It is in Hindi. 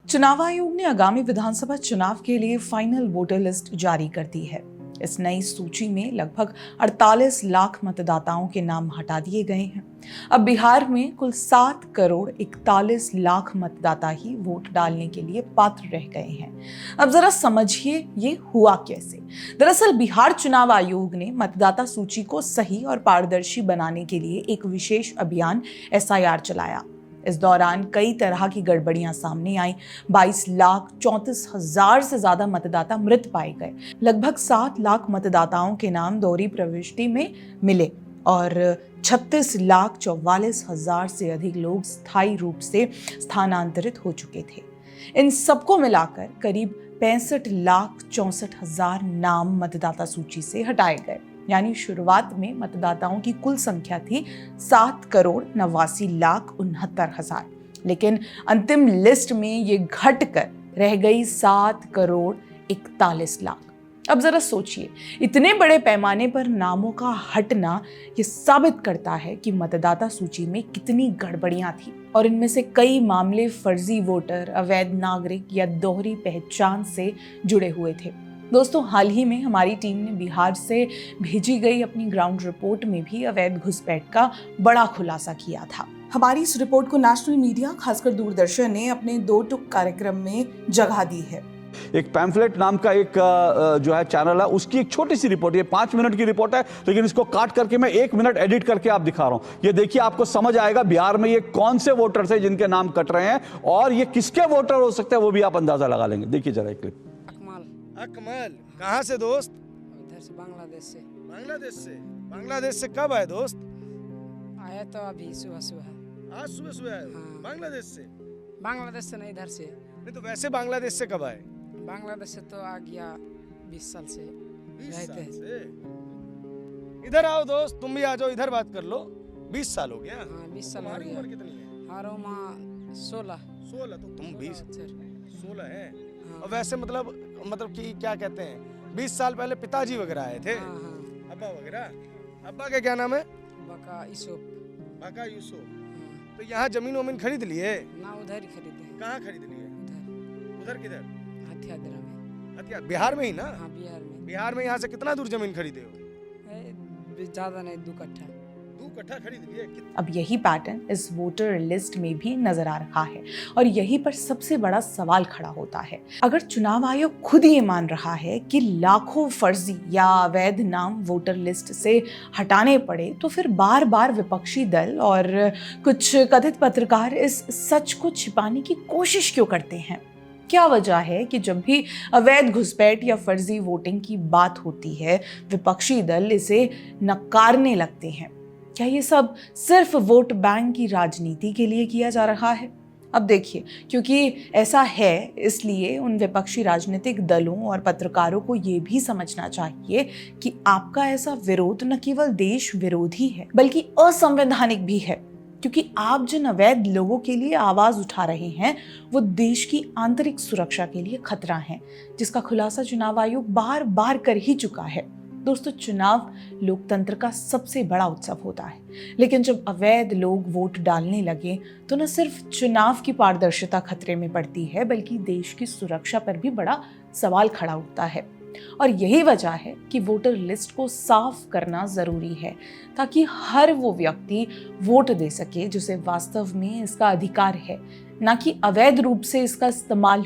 चुनाव आयोग ने आगामी विधानसभा चुनाव के लिए फाइनल वोटर लिस्ट जारी कर दी है। इस नई सूची में लगभग 48 लाख मतदाताओं के नाम हटा दिए गए हैं। अब बिहार में कुल 7 करोड़ 41 लाख मतदाता ही वोट डालने के लिए पात्र रह गए हैं। अब जरा समझिए ये हुआ कैसे। दरअसल बिहार चुनाव आयोग ने मतदाता सूची को सही और पारदर्शी बनाने के लिए एक विशेष अभियान SIR चलाया। इस दौरान कई तरह की गड़बड़ियां सामने आई। 22,34,000 से ज्यादा मतदाता मृत पाए गए। लगभग 7 लाख मतदाताओं के नाम दोहरी प्रविष्टि में मिले और 36,44,000 से अधिक लोग स्थायी रूप से स्थानांतरित हो चुके थे। इन सबको मिलाकर करीब 65,64,000 नाम मतदाता सूची से हटाए गए। यानी शुरुआत में मतदाताओं की कुल संख्या थी 7,89,69,000, लेकिन अंतिम लिस्ट में ये घटकर रह गई 7,41,00,000। अब जरा सोचिए, इतने बड़े पैमाने पर नामों का हटना ये साबित करता है कि मतदाता सूची में कितनी गड़बड़ियां थी और इनमें से कई मामले फर्जी वोटर, अवैध नागरिक या दोहरी पहचान से जुड़े हुए थे। दोस्तों, हाल ही में हमारी टीम ने बिहार से भेजी गई अपनी ग्राउंड रिपोर्ट में भी अवैध घुसपैठ का बड़ा खुलासा किया था। हमारी इस रिपोर्ट को नेशनल मीडिया, खासकर दूरदर्शन ने अपने 2 टूक कार्यक्रम में जगह दी है। एक पैम्फलेट नाम का एक जो है चैनल है, उसकी एक छोटी सी रिपोर्ट, ये 5 मिनट की रिपोर्ट है, लेकिन इसको काट करके मैं 1 मिनट एडिट करके आप दिखा रहा हूं। ये देखिए, आपको समझ आएगा बिहार में ये कौन से वोटर्स हैं जिनके नाम कट रहे हैं और ये किसके वोटर हो सकते हैं, वो भी आप अंदाजा लगा लेंगे। देखिए जरा एक क्लिप। अकमल, कहाँ से दोस्त? उधर से, बांग्लादेश से। बांग्लादेश से? बांग्लादेश से कब आए दोस्त? आया तो अभी सुबह सुबह। आज सुबह सुबह आए? हाँ। बांग्लादेश से? बांग्लादेश से नहीं, इधर से। नहीं तो वैसे बांग्लादेश से कब आए? बांग्लादेश से तो आ गया 20 साल से 20 रहते साल हैं। से? इधर आओ दोस्त, तुम भी आ जाओ, इधर बात कर लो। 20 साल हो गया? हाँ, 20 साल हो तुम्हारी गया। उम्र कितनी है? हमारा उम्र 16। 16? तो तुम 20 16 16 है? हाँ। और वैसे मतलब कि क्या कहते हैं, 20 साल पहले पिताजी वगैरह आए थे? हाँ हाँ। अब्बा वगैरह? अब्बा का क्या नाम है? बका यूसुफ। बाका यूसुफ। हाँ। तो यहाँ जमीन वमीन खरीद लिए? ना उधर ही खरीदे हैं। कहाँ खरीद लिए? उधर उधर किधर? हथियादरा में। हथियार बिहार में ही ना? हाँ, बिहार में। बिहार में यहाँ से कितना दूर जमीन खरीदे हो? ज्यादा नहीं, 2 कट्ठा। 2 कट्ठा खरीद लिए? अब यही पैटर्न इस वोटर लिस्ट में भी नजर आ रहा है और यहीं पर सबसे बड़ा सवाल खड़ा होता है। अगर चुनाव आयोग खुद ये मान रहा है कि लाखों फर्जी या अवैध नाम वोटर लिस्ट से हटाने पड़े, तो फिर बार बार विपक्षी दल और कुछ कथित पत्रकार इस सच को छिपाने की कोशिश क्यों करते हैं? क्या वजह है कि जब भी अवैध घुसपैठ या फर्जी वोटिंग की बात होती है, विपक्षी दल इसे नकारने लगते हैं? क्या ये सब सिर्फ वोट बैंक की राजनीति के लिए किया जा रहा है? अब देखिए, क्योंकि ऐसा है, इसलिए उन विपक्षी राजनीतिक दलों और पत्रकारों को ये भी समझना चाहिए कि आपका ऐसा विरोध न केवल देश विरोधी है बल्कि असंवैधानिक भी है, क्योंकि आप जिन अवैध लोगों के लिए आवाज उठा रहे हैं वो देश की आंतरिक सुरक्षा के लिए खतरा है, जिसका खुलासा चुनाव आयोग बार बार कर ही चुका है। दोस्तों, चुनाव लोकतंत्र का सबसे बड़ा उत्सव होता है, लेकिन जब अवैध लोग वोट डालने लगे तो न सिर्फ चुनाव की पारदर्शिता खतरे में पड़ती है बल्कि देश की सुरक्षा पर भी बड़ा सवाल खड़ा उठता है। और यही वजह है कि वोटर लिस्ट को साफ करना जरूरी है, ताकि हर वो व्यक्ति वोट दे सके जिसे वास्तव में इसका अधिकार है, ना कि अवैध रूप से इसका इस्तेमाल